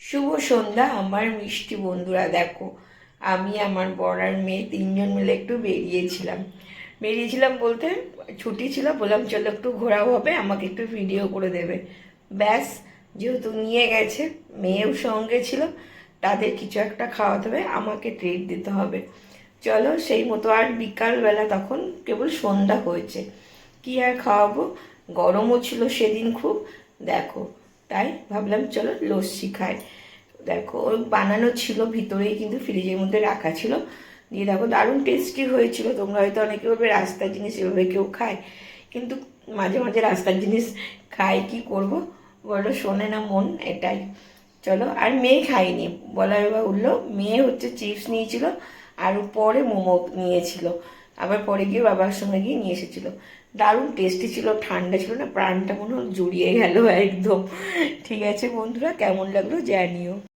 শুভ সন্ধ্যা আমার মিষ্টি বন্ধুরা। দেখো, আমি আমার বর আর মেয়ে তিনজন মিলে একটু বেরিয়েছিলাম বলতে ছুটি ছিল, বললাম চলো একটু ঘোরাও হবে, আমাকে একটু ভিডিও করে দেবে। ব্যাস, যেহেতু নিয়ে গেছে, মেয়েও সঙ্গে ছিল, তাদের কিছু একটা খাওয়াতে হবে, আমাকে ট্রিট দিতে হবে। চলো সেই মতো, আর বিকালবেলা তখন কেবল সন্ধ্যা হয়েছে, কি আর খাওয়াবো, গরমও ছিল সেদিন খুব। দেখো, তাই ভাবলাম চলো লস্যি খাই। দেখো, ওর বানানো ছিল ভিতরেই, কিন্তু ফ্রিজের মধ্যে রাখা ছিল। দিয়ে দেখো দারুণ টেস্টি হয়েছিল। তোমরা হয়তো অনেকে ভাবে রাস্তার জিনিস এভাবে কেউ খায়, কিন্তু মাঝে মাঝে রাস্তার জিনিস খাই, কি করব, বলো, শোনে না মন, এটাই। চলো, আর মেয়ে খাইনি, বলা উঠলো, মেয়ে হচ্ছে চিপস নিয়েছিল, আর পরে মোমো নিয়েছিল, আবার পরে গিয়ে বাবার সঙ্গে গিয়ে নিয়ে এসেছিল। দারুণ টেস্টি ছিল, ঠান্ডা ছিল না, প্রাণটা মনে হল জুড়িয়ে গেল একদম। ঠিক আছে বন্ধুরা, কেমন লাগলো জানিও।